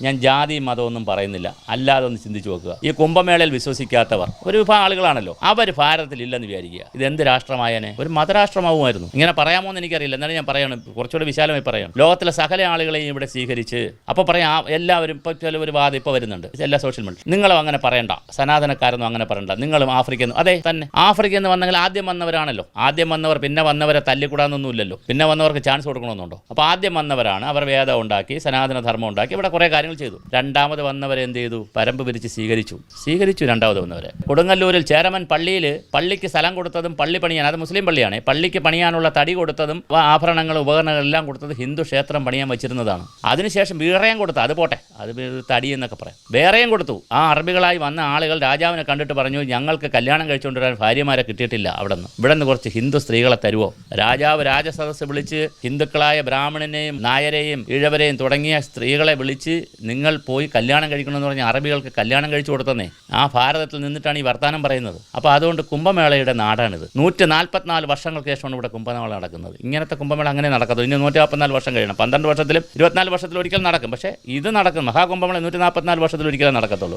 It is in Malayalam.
ഞാൻ ജാതിയും മതമൊന്നും പറയുന്നില്ല, അല്ലാതെ ഒന്ന് ചിന്തിച്ചു നോക്കുക. ഈ കുംഭമേളയിൽ വിശ്വസിക്കാത്തവർ ഒരു വിഭാഗം ആളുകളാണല്ലോ, അവർ ഭാരതത്തിൽ ഇല്ലെന്ന് വിചാരിക്കുക. ഇതെന്ത് രാഷ്ട്രമായനെ? ഒരു മതരാഷ്ട്രമാവുമായിരുന്നു. ഇങ്ങനെ പറയാമോ എന്ന് എനിക്കറിയില്ല, എന്നാലും ഞാൻ പറയണം, കുറച്ചുകൂടെ വിശാലമായി പറയാം. ലോകത്തിലെ സകല ആളുകളെയും ഇവിടെ സ്വീകരിച്ച് അപ്പോൾ പറയാം എല്ലാവരും. ഇപ്പോൾ ചില ഒരു വാദം ഇപ്പോൾ വരുന്നുണ്ട് എല്ലാ സോഷ്യൽ മീഡിയ, നിങ്ങളും അങ്ങനെ പറയണ്ട, സനാതനക്കാരൊന്നും അങ്ങനെ പറയണ്ട, നിങ്ങളും ആഫ്രിക്കൻ. അതെ തന്നെ, ആഫ്രിക്കയിൽ നിന്ന് വന്നെങ്കിൽ ആദ്യം വന്നവരാണല്ലോ. ആദ്യം വന്നവർ പിന്നെ വന്നവരെ തല്ലിക്കൂടാന്നൊന്നുമില്ലല്ലോ. പിന്നെ വന്നവർക്ക് ചാൻസ് കൊടുക്കണമെന്നുണ്ടോ? അപ്പോൾ ആദ്യം വന്നവരാണ്, അവർ വേദം ഉണ്ടാക്കി സനാതന ധർമ്മം ഉണ്ടാക്കി ഇവിടെ കുറേ കാര്യങ്ങൾ ചെയ്തു. രണ്ടാമത് വന്നവരെ എന്ത് ചെയ്തു? പരമ്പ് പിരിച്ച് സ്വീകരിച്ചു രണ്ടാമത് വന്നവരെ. കൊടുങ്ങല്ലൂരിൽ ചേരമൻ പള്ളിക്ക് സ്ഥലം കൊടുത്തതും പള്ളി പണിയാൻ, അത് മുസ്ലിം പള്ളിയാണ്, പള്ളിക്ക് പണിയാനുള്ള തടി കൊടുത്തതും ആഭരണങ്ങൾ ഉപകരണങ്ങളെല്ലാം കൊടുത്തത് ഹിന്ദു ക്ഷേത്രം പണിയാൻ വെച്ചിരുന്നതാണ്. അതിനുശേഷം വേറെയും കൊടുത്തു, അത് പോട്ടെ, അത് തടി എന്നൊക്കെ പറയാം, വേറെയും കൊടുത്തു. ആ അറബികളായി വന്ന ആളുകൾ രാജാവിനെ കണ്ടിട്ട് പറഞ്ഞു, ഞങ്ങൾക്ക് കല്യാണം കഴിച്ചുകൊണ്ടുവരാൻ ഭാര്യമാരെ കിട്ടിയിട്ടില്ല, ഇവിടെ നിന്ന് കുറച്ച് ഹിന്ദു സ്ത്രീകളെ തരുമോ? രാജാവ് രാജസദസ്സ് വിളിച്ച് ഹിന്ദുക്കളായ ബ്രാഹ്മണനെയും നായരെയും ഈഴവരെയും തുടങ്ങിയ സ്ത്രീകളെ വിളിച്ച് നിങ്ങൾ പോയി കല്യാണം കഴിക്കണമെന്ന് പറഞ്ഞാൽ അറബികൾക്ക് കല്യാണം കഴിച്ചു കൊടുത്തന്നേ. ആ ഭാരതത്തിൽ നിന്നിട്ടാണ് ഈ വർത്തമാനം പറയുന്നത്. അപ്പോൾ അതുകൊണ്ട് കുംഭമേളയുടെ നാടാണിത്. 144 വർഷങ്ങൾക്ക് ശേഷമാണ് ഇവിടെ കുംഭമേള നടക്കുന്നത്. ഇങ്ങനത്തെ കുംഭമേള അങ്ങനെ നടക്കുന്നത് ഇനി 144 വർഷം കഴിയണം. 12 വർഷത്തിലും 24 വർഷത്തിലും ഒരിക്കലും നടക്കും. പക്ഷേ ഇത് നടക്കും, മഹാകുംഭമേള 144 വർഷത്തിൽ ഒരിക്കലും നടക്കത്തുള്ളൂ.